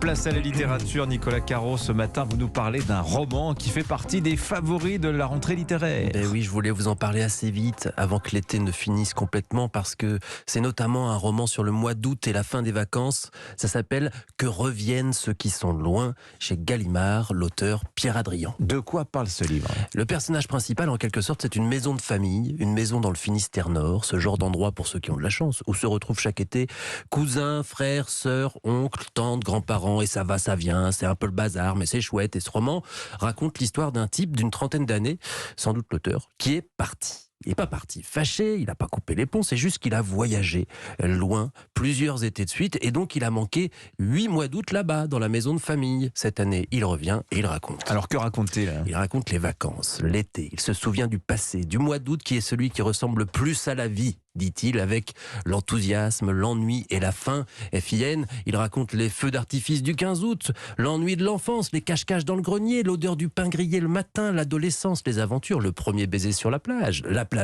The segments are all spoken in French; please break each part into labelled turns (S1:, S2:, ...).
S1: Place à la littérature, Nicolas Caro, ce matin vous nous parlez d'un roman qui fait partie des favoris de la rentrée littéraire.
S2: Eh oui, je voulais vous en parler assez vite avant que l'été ne finisse complètement parce que c'est notamment un roman sur le mois d'août et la fin des vacances. Ça s'appelle « Que reviennent ceux qui sont loin » chez Gallimard, l'auteur Pierre Adrian.
S1: De quoi parle ce livre ?
S2: Le personnage principal, en quelque sorte, c'est une maison de famille, une maison dans le Finistère Nord, ce genre d'endroit pour ceux qui ont de la chance, où se retrouvent chaque été cousins, frères, sœurs, oncles, tantes, grands-parents, et ça va, ça vient, c'est un peu le bazar, mais c'est chouette. Et ce roman raconte l'histoire d'un type d'une trentaine d'années, sans doute l'auteur, qui est parti. Il n'est pas parti fâché, il n'a pas coupé les ponts, c'est juste qu'il a voyagé loin, plusieurs étés de suite, et donc il a manqué 8 mois d'août là-bas, dans la maison de famille. Cette année, il revient et il raconte.
S1: Alors que raconter là ?
S2: Il raconte les vacances, l'été, il se souvient du passé, du mois d'août qui est celui qui ressemble le plus à la vie, dit-il, avec l'enthousiasme, l'ennui et la faim. FIN, il raconte les feux d'artifice du 15 août, l'ennui de l'enfance, les cache-cache dans le grenier, l'odeur du pain grillé le matin, l'adolescence, les aventures, le premier baiser sur la plage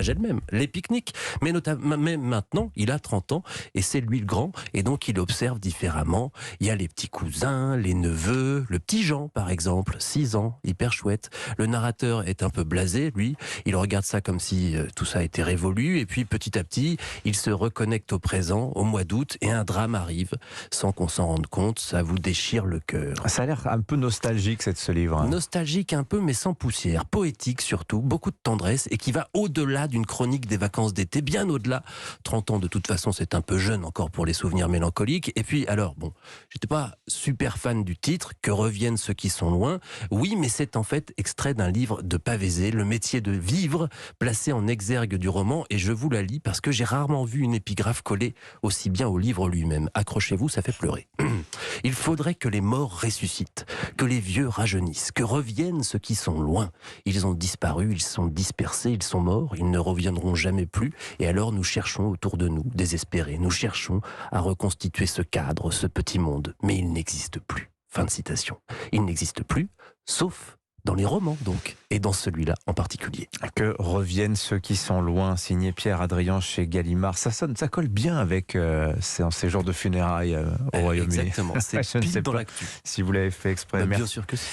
S2: elle-même, les pique-niques. Mais maintenant, il a 30 ans et c'est lui le grand, et donc il observe différemment. Il y a les petits cousins, les neveux, le petit Jean par exemple, 6 ans, hyper chouette. Le narrateur est un peu blasé, lui, il regarde ça comme si tout ça était révolu, et puis petit à petit, il se reconnecte au présent, au mois d'août, et un drame arrive, sans qu'on s'en rende compte, ça vous déchire le cœur.
S1: Ça a l'air un peu nostalgique ce livre.
S2: Nostalgique un peu, mais sans poussière, poétique surtout, beaucoup de tendresse, et qui va au-delà d'une chronique des vacances d'été, bien au-delà. 30 ans de toute façon, c'est un peu jeune encore pour les souvenirs mélancoliques. Et puis alors, bon, j'étais pas super fan du titre, Que reviennent ceux qui sont loin. Oui, mais c'est en fait extrait d'un livre de Pavésé, Le métier de vivre, placé en exergue du roman, et je vous la lis parce que j'ai rarement vu une épigraphe collée aussi bien au livre lui-même. Accrochez-vous, ça fait pleurer. Il faudrait que les morts ressuscitent, que les vieux rajeunissent, que reviennent ceux qui sont loin. Ils ont disparu, ils sont dispersés, ils sont morts, ils ne reviendront jamais plus. Et alors nous cherchons autour de nous, désespérés, nous cherchons à reconstituer ce cadre, ce petit monde. Mais il n'existe plus. Fin de citation. Il n'existe plus, sauf dans les romans donc, et dans celui-là en particulier.
S1: Que reviennent ceux qui sont loin, signé Pierre Adrian chez Gallimard. Ça colle bien avec ces jours de funérailles au Royaume-Uni.
S2: Exactement, c'est pile dans l'actu.
S1: Si vous l'avez fait exprès.
S2: Bah,
S1: merci.
S2: bien sûr que si.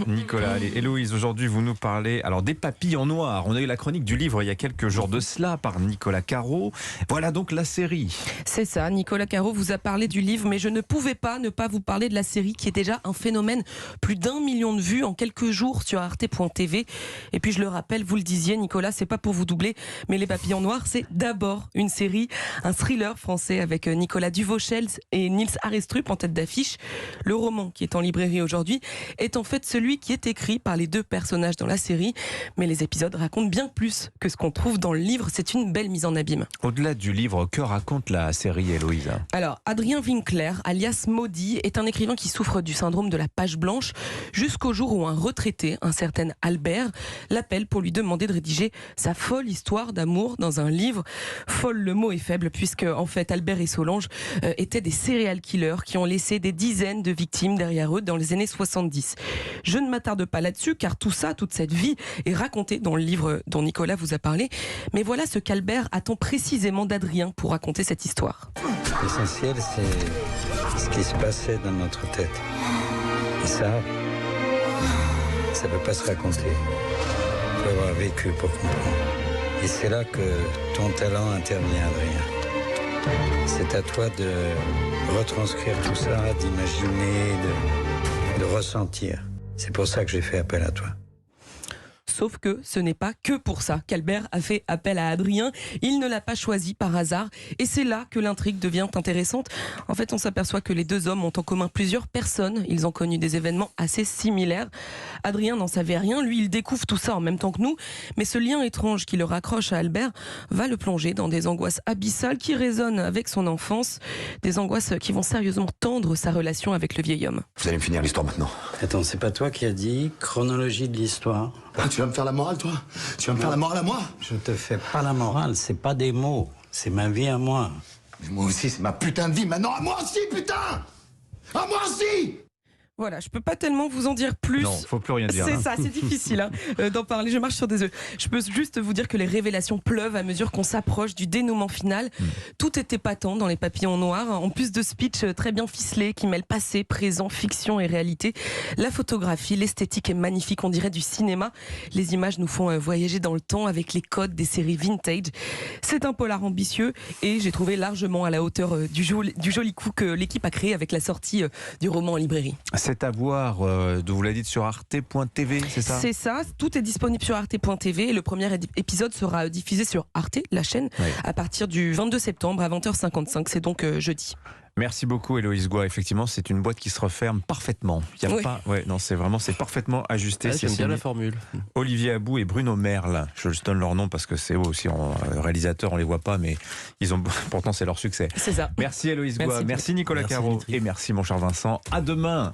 S1: Nicolas, allez, Héloïse, aujourd'hui vous nous parlez des papillons noirs. On a eu la chronique du livre il y a quelques jours de cela par Nicolas Caro. Voilà donc la série.
S3: C'est ça, Nicolas Caro vous a parlé du livre, mais je ne pouvais pas ne pas vous parler de la série qui est déjà un phénomène. Plus d'1 million de vues en quelques jours sur arte.tv. Et puis je le rappelle, vous le disiez Nicolas, c'est pas pour vous doubler, mais Les Papillons Noirs, c'est d'abord une série, un thriller français avec Nicolas Duvauchel et Nils Arestrup en tête d'affiche. Le roman qui est en librairie aujourd'hui est en fait celui qui est écrit par les deux personnages dans la série, mais les épisodes racontent bien plus que ce qu'on trouve dans le livre. C'est une belle mise en abîme.
S1: Au-delà du livre, que raconte la série, Héloïse ?
S3: Alors, Adrien Winkler, alias Maudit, est un écrivain qui souffre du syndrome de la page blanche jusqu'au jour où un retraité, un certain Albert, l'appelle pour lui demander de rédiger sa folle histoire d'amour dans un livre. Folle, le mot est faible, puisque en fait Albert et Solange étaient des serial killers qui ont laissé des dizaines de victimes derrière eux dans les années 70. Je ne m'attarde pas là-dessus, car tout ça, toute cette vie est racontée dans le livre dont Nicolas vous a parlé. Mais voilà ce qu'Albert attend précisément d'Adrien pour raconter cette histoire.
S4: L'essentiel, c'est ce qui se passait dans notre tête. Et ça ne peut pas se raconter. Il faut avoir vécu pour comprendre. Et c'est là que ton talent intervient, Adrien. C'est à toi de retranscrire tout ça, d'imaginer, de ressentir. C'est pour ça que j'ai fait appel à toi.
S3: Sauf que ce n'est pas que pour ça qu'Albert a fait appel à Adrien. Il ne l'a pas choisi par hasard. Et c'est là que l'intrigue devient intéressante. En fait, on s'aperçoit que les deux hommes ont en commun plusieurs personnes. Ils ont connu des événements assez similaires. Adrien n'en savait rien. Lui, il découvre tout ça en même temps que nous. Mais ce lien étrange qui le raccroche à Albert va le plonger dans des angoisses abyssales qui résonnent avec son enfance. Des angoisses qui vont sérieusement tendre sa relation avec le vieil homme.
S5: Vous allez me finir l'histoire maintenant.
S4: Attends, c'est pas toi qui as dit chronologie de l'histoire?
S5: Ah, tu vas me faire la morale, toi? Tu vas me faire la morale à moi?
S4: Je te fais pas la morale, c'est pas des mots. C'est ma vie à moi.
S5: Mais moi aussi, c'est ma putain de vie. Maintenant, à moi aussi, putain! À moi aussi!
S3: Voilà, je peux pas tellement vous en dire plus.
S1: Non, faut plus rien dire.
S3: C'est
S1: hein.
S3: ça, c'est difficile d'en parler. Je marche sur des œufs. Je peux juste vous dire que les révélations pleuvent à mesure qu'on s'approche du dénouement final. Tout est épatant dans Les Papillons Noirs. En plus de speech très bien ficelé qui mêle passé, présent, fiction et réalité. La photographie, l'esthétique est magnifique, on dirait du cinéma. Les images nous font voyager dans le temps avec les codes des séries vintage. C'est un polar ambitieux et j'ai trouvé largement à la hauteur du joli coup que l'équipe a créé avec la sortie du roman en librairie.
S1: C'est à voir, vous l'avez dit, sur arte.tv, c'est ça?
S3: C'est ça, tout est disponible sur arte.tv et le premier épisode sera diffusé sur Arte, la chaîne,
S1: Oui.
S3: à partir du 22 septembre à 20h55, c'est donc jeudi.
S1: Merci beaucoup Héloïse Goua. Effectivement, c'est une boîte qui se referme parfaitement. Il y a
S3: Oui.
S1: pas, non, c'est parfaitement ajusté.
S2: Ah,
S1: C'est
S2: j'aime bien
S1: signé
S2: la formule.
S1: Olivier Abou et Bruno Merle. Je donne leur nom parce que c'est eux aussi en réalisateur, on les voit pas, mais pourtant c'est leur succès.
S3: C'est ça.
S1: Merci Héloïse Goua,
S3: Merci.
S1: merci Nicolas
S2: Merci,
S1: Caro
S2: Dimitri.
S1: et merci mon cher Vincent. À demain.